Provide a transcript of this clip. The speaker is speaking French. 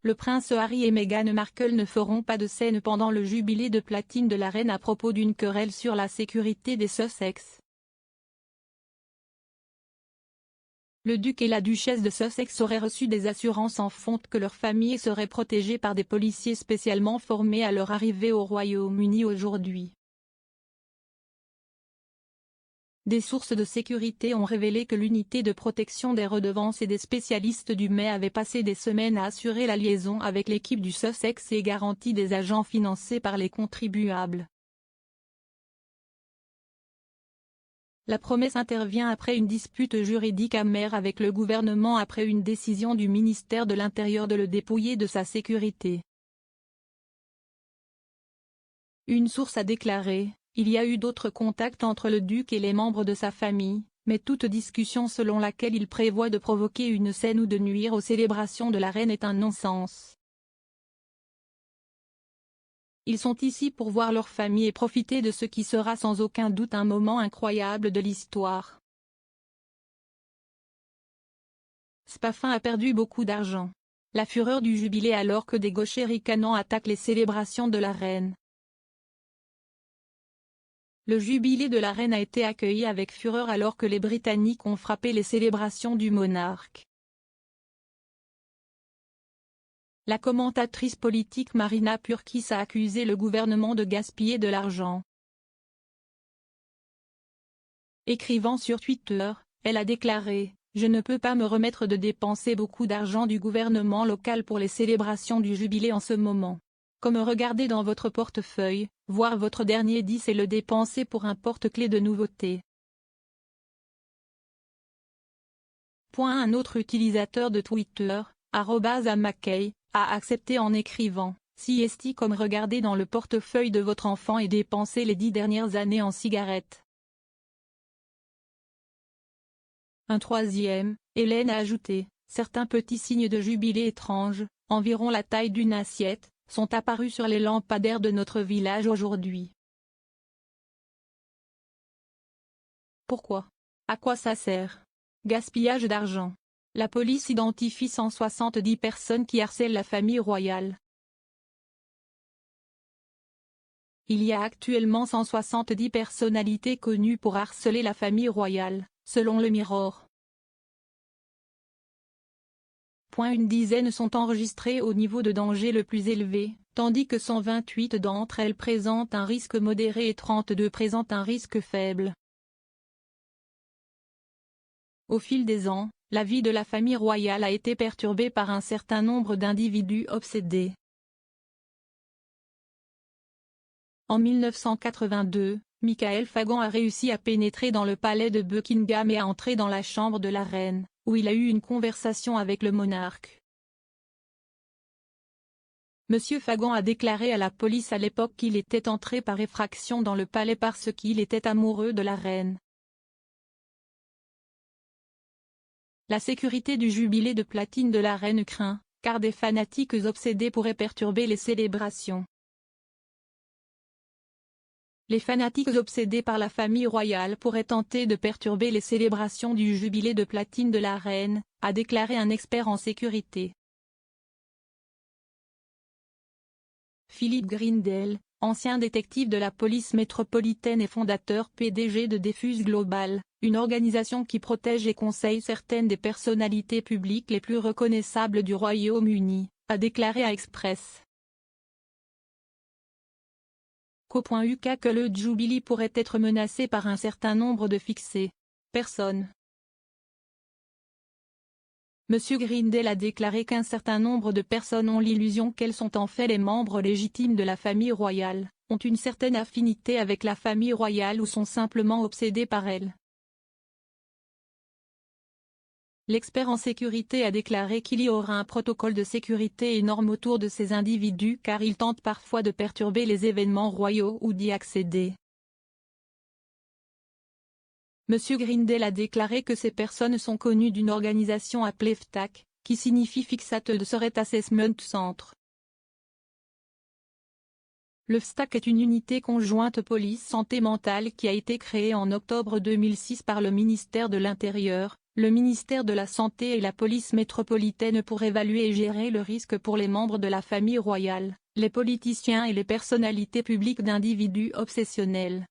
Le prince Harry et Meghan Markle ne feront pas de scène pendant le jubilé de platine de la reine à propos d'une querelle sur la sécurité des Sussex. Le duc et la duchesse de Sussex auraient reçu des assurances en fonte que leur famille serait protégée par des policiers spécialement formés à leur arrivée au Royaume-Uni aujourd'hui. Des sources de sécurité ont révélé que l'unité de protection des redevances et des spécialistes du Met avait passé des semaines à assurer la liaison avec l'équipe du Sussex et garantit des agents financés par les contribuables. La promesse intervient après une dispute juridique amère avec le gouvernement après une décision du ministère de l'Intérieur de le dépouiller de sa sécurité. Une source a déclaré: il y a eu d'autres contacts entre le duc et les membres de sa famille, mais toute discussion selon laquelle il prévoit de provoquer une scène ou de nuire aux célébrations de la reine est un non-sens. Ils sont ici pour voir leur famille et profiter de ce qui sera sans aucun doute un moment incroyable de l'histoire. Spaffin a perdu beaucoup d'argent. La fureur du jubilé alors que des gauchers ricanants attaquent les célébrations de la reine. Le jubilé de la reine a été accueilli avec fureur alors que les Britanniques ont frappé les célébrations du monarque. La commentatrice politique Marina Purkiss a accusé le gouvernement de gaspiller de l'argent. Écrivant sur Twitter, elle a déclaré: « Je ne peux pas me remettre de dépenser beaucoup d'argent du gouvernement local pour les célébrations du jubilé en ce moment. Comme regarder dans votre portefeuille, voir votre dernier 10 et le dépenser pour un porte-clés de nouveautés. » Un autre utilisateur de Twitter, @amackey, a accepté en écrivant: « Si est comme regarder dans le portefeuille de votre enfant et dépenser les 10 dernières années en cigarettes. » Un troisième, Hélène a ajouté: « Certains petits signes de jubilé étranges, environ la taille d'une assiette, sont apparus sur les lampadaires de notre village aujourd'hui. Pourquoi? À quoi ça sert? Gaspillage d'argent. » La police identifie 170 personnes qui harcèlent la famille royale. Il y a actuellement 170 personnalités connues pour harceler la famille royale, selon le Mirror. Une dizaine sont enregistrées au niveau de danger le plus élevé, tandis que 128 d'entre elles présentent un risque modéré et 32 présentent un risque faible. Au fil des ans, la vie de la famille royale a été perturbée par un certain nombre d'individus obsédés. En 1982, Michael Fagan a réussi à pénétrer dans le palais de Buckingham et à entrer dans la chambre de la reine, où il a eu une conversation avec le monarque. Monsieur Fagan a déclaré à la police à l'époque qu'il était entré par effraction dans le palais parce qu'il était amoureux de la reine. La sécurité du jubilé de platine de la reine craint, car des fanatiques obsédés pourraient perturber les célébrations. Les fanatiques obsédés par la famille royale pourraient tenter de perturber les célébrations du jubilé de platine de la reine, a déclaré un expert en sécurité. Philip Grindle, ancien détective de la police métropolitaine et fondateur PDG de Defuse Global, une organisation qui protège et conseille certaines des personnalités publiques les plus reconnaissables du Royaume-Uni, a déclaré à Express. Co.uk que le jubilé pourrait être menacé par un certain nombre de fixées personnes. Monsieur Grindle a déclaré qu'un certain nombre de personnes ont l'illusion qu'elles sont en fait les membres légitimes de la famille royale, ont une certaine affinité avec la famille royale ou sont simplement obsédées par elle. L'expert en sécurité a déclaré qu'il y aura un protocole de sécurité énorme autour de ces individus car ils tentent parfois de perturber les événements royaux ou d'y accéder. Monsieur Grindle a déclaré que ces personnes sont connues d'une organisation appelée FTAC, qui signifie Fixated Threat Assessment Centre. Le FTAC est une unité conjointe police-santé mentale qui a été créée en octobre 2006 par le ministère de l'Intérieur, Le ministère de la Santé et la police métropolitaine pour évaluer et gérer le risque pour les membres de la famille royale, les politiciens et les personnalités publiques d'individus obsessionnels.